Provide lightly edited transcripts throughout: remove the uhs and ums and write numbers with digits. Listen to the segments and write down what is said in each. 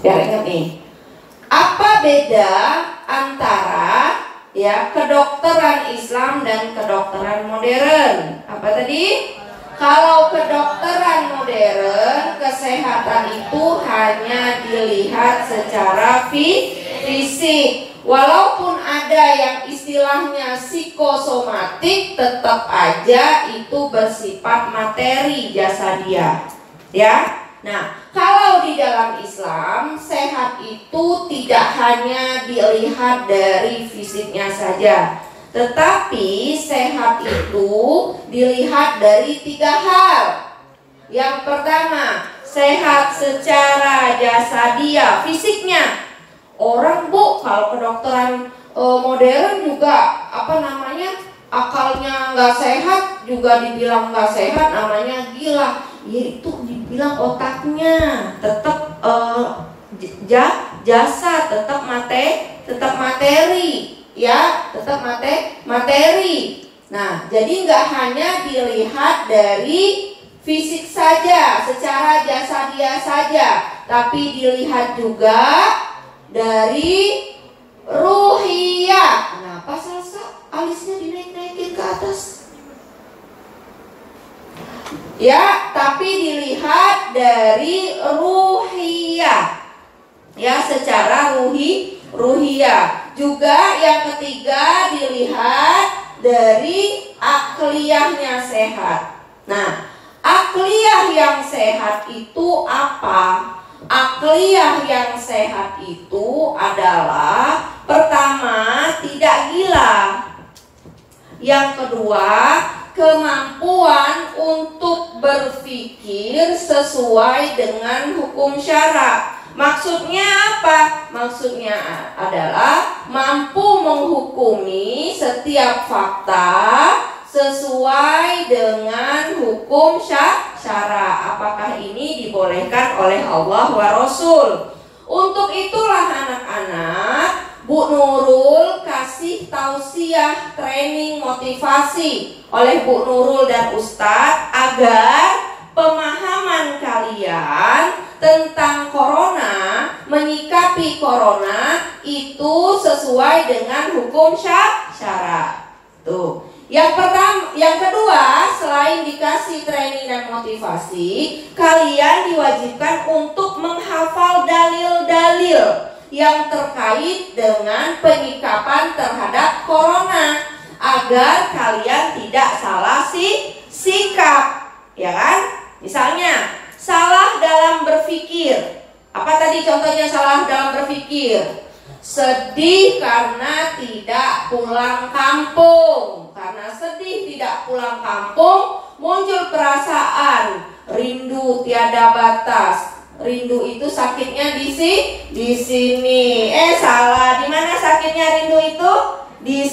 Biar ingat nih. Apa beda antara kedokteran Islam dan kedokteran modern? Apa tadi? Kalau kedokteran modern, kesehatan itu hanya dilihat secara fisik. Walaupun ada yang istilahnya psikosomatik, tetap aja itu bersifat materi jasadiah. Ya. Nah, kalau di dalam Islam, sehat itu tidak hanya dilihat dari fisiknya saja, tetapi sehat itu dilihat dari 3 hal. Yang pertama, sehat secara jasadiah, fisiknya. Orang kalau kedokteran modern juga akalnya nggak sehat, juga dibilang nggak sehat, namanya gila. Itu dibilang otaknya tetap jasad, tetap materi, ya, tetap materi. Nah, jadi nggak hanya dilihat dari fisik saja, secara jasadiah saja, tapi dilihat juga dari ruhiyah. Kenapa Salsa alisnya dinaik-naikin ke atas? Ya, tapi dilihat dari ruhiyah. Ya, secara ruhiyah. Juga yang ketiga dilihat dari akliyahnya sehat. Nah, akliyah yang sehat itu apa? Akliyah yang sehat itu adalah pertama, tidak gila. Yang kedua, kemampuan untuk berpikir sesuai dengan hukum syara. Maksudnya apa? Maksudnya adalah mampu menghukumi setiap fakta sesuai dengan hukum syara. Apakah ini dibolehkan oleh Allah wa Rasul? Untuk itulah anak-anak, Bu Nurul kasih tausiah training motivasi oleh Bu Nurul dan Ustadz agar pemahaman kalian tentang corona, menyikapi corona itu sesuai dengan hukum syara. Tuh. Yang kedua, selain dikasih training dan motivasi, kalian diwajibkan untuk menghafal dalil-dalil yang terkait dengan penyikapan terhadap corona agar kalian tidak salah sikap, ya kan? Misalnya, salah dalam berpikir. Apa tadi contohnya salah dalam berpikir? Sedih karena tidak pulang kampung. Karena sedih tidak pulang kampung, muncul perasaan rindu tiada batas. Rindu itu sakitnya di sini. Salah. Di mana sakitnya rindu itu? Di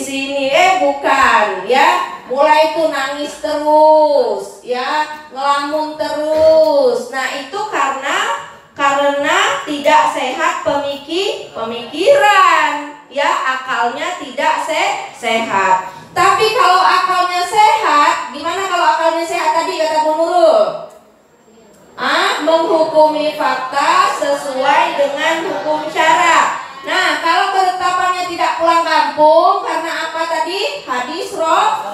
sini. Bukan, ya. Mulai itu nangis terus, ya, ngelamun terus. Nah, itu karena tidak sehat pemikiran, ya, akalnya tidak sehat. Tapi kalau akalnya sehat, gimana kalau akalnya sehat tadi kata Bu Nurul? Menghukumi fakta sesuai dengan hukum syara. Nah, kalau ketetapannya tidak pulang kampung karena apa tadi? Hadis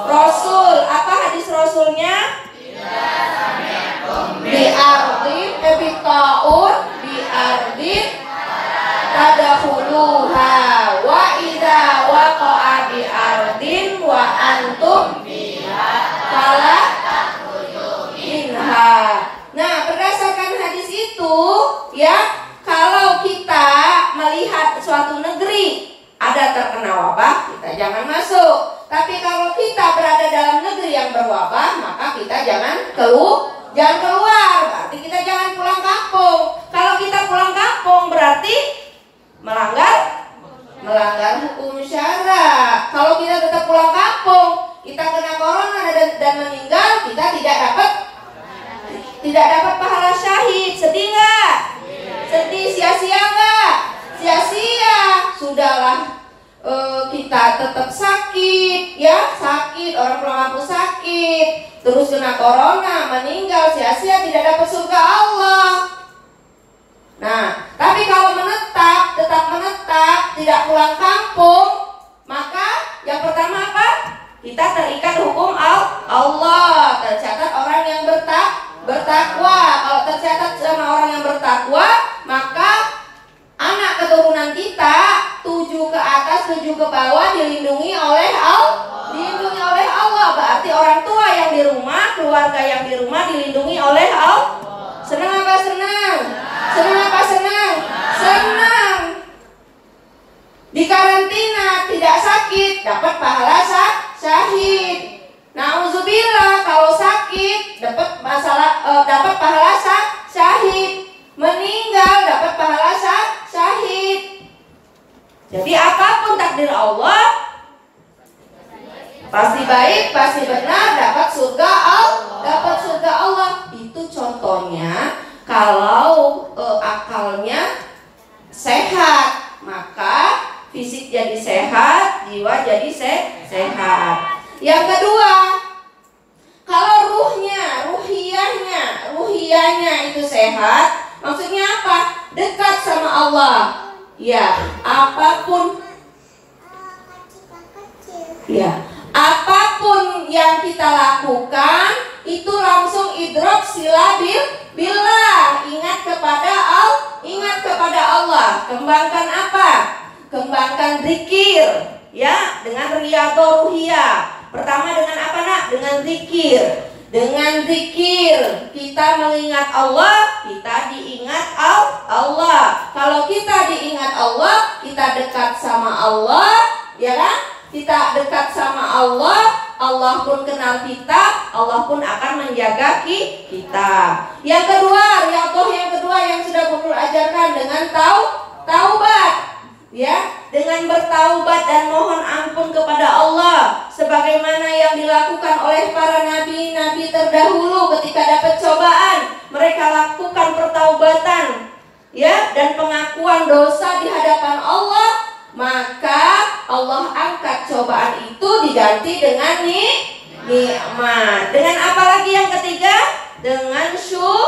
Rasul. Apa hadis Rasulnya? Bi'ardin ebita'un bi'ardin tadahuluha wa idha waqa'a bi'ardin wa antum fala minha. Nah, berdasarkan hadis itu, ya, kalau kita melihat suatu negeri ada terkena wabah, kita jangan masuk. Tapi kalau kita berada dalam negeri yang berwabah, maka kita jangan keluar. Berarti kita jangan pulang kampung. Kalau kita pulang kampung berarti melanggar hukum syara. Kalau kita tetap pulang kampung, kita kena corona dan meninggal, kita tidak dapat pahala syahid. Sedih nggak? Sedih, sia-sia nggak? Sia-sia. Sudahlah, kita tetap sakit, ya, sakit, orang pulang kampung sakit, terus kena corona, meninggal. tidak pulang kampung, maka yang pertama apa? Kita terikat hukum Allah. Tercatat orang yang bertakwa. Kalau tercatat sama orang yang bertakwa, maka anak keturunan kita 7 ke atas 7 ke bawah dilindungi oleh Allah. Dilindungi oleh Allah. Berarti orang tua yang di rumah, keluarga yang di rumah dilindungi oleh Allah. Senang apa senang? Senang apa senang? Senang. Di karantina tidak sakit dapat pahala syahid. Nauzubillah, kalau sakit dapat pahala syahid. Meninggal dapat pahala syahid. Jadi apapun takdir Allah pasti baik, pasti benar, dapat surga Allah. Itu contohnya kalau akalnya sehat, maka fisik jadi sehat, jiwa jadi sehat. Yang kedua, kalau ruhiyahnya itu sehat, maksudnya apa? Dekat sama Allah. Ya, apapun yang kita lakukan itu langsung idrok sila billah, ingat kepada Allah. Kembangkan apa? Kembangkan zikir, ya, dengan riyadhah ruhiyah. Pertama dengan apa, Nak? Dengan zikir. Dengan zikir kita mengingat Allah, kita diingat Allah. Kalau kita diingat Allah, kita dekat sama Allah, ya kan? Kita dekat sama Allah, Allah pun kenal kita, Allah pun akan menjaga kita. Yang kedua, riyadhah yang kedua yang sudah Guru ajarkan dengan taubat. Ya, dengan bertaubat dan mohon ampun kepada Allah sebagaimana yang dilakukan oleh para nabi-nabi terdahulu ketika dapat cobaan, mereka lakukan pertaubatan, ya, dan pengakuan dosa di hadapan Allah, maka Allah angkat cobaan itu diganti dengan nikmat. Dengan apa lagi yang ketiga? Dengan syukur.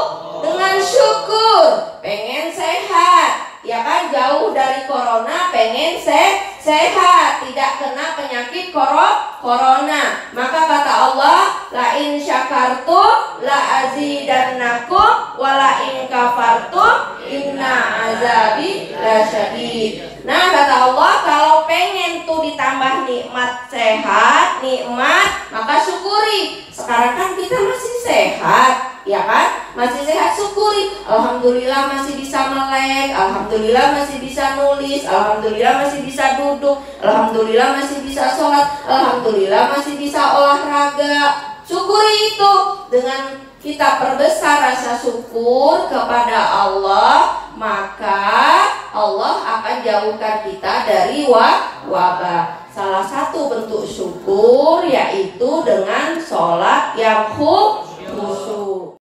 Pengen sehat, ya kan, jauh dari corona, pengen sehat, tidak kena penyakit corona. Maka kata Allah, la in syakartum la azidannakum wa la in kafartum inna azabi lasyadid. Nah, kata Allah, kalau pengen tuh ditambah nikmat sehat, maka syukuri. Sekarang kan kita masih sehat, ya kan? Masih sehat, syukuri. Alhamdulillah masih bisa melek, alhamdulillah masih bisa nulis, alhamdulillah masih bisa duduk, alhamdulillah masih bisa sholat, alhamdulillah masih bisa olahraga. Syukuri itu. Dengan kita perbesar rasa syukur kepada Allah, maka Allah akan jauhkan kita dari wabah. Salah satu bentuk syukur yaitu dengan sholat yang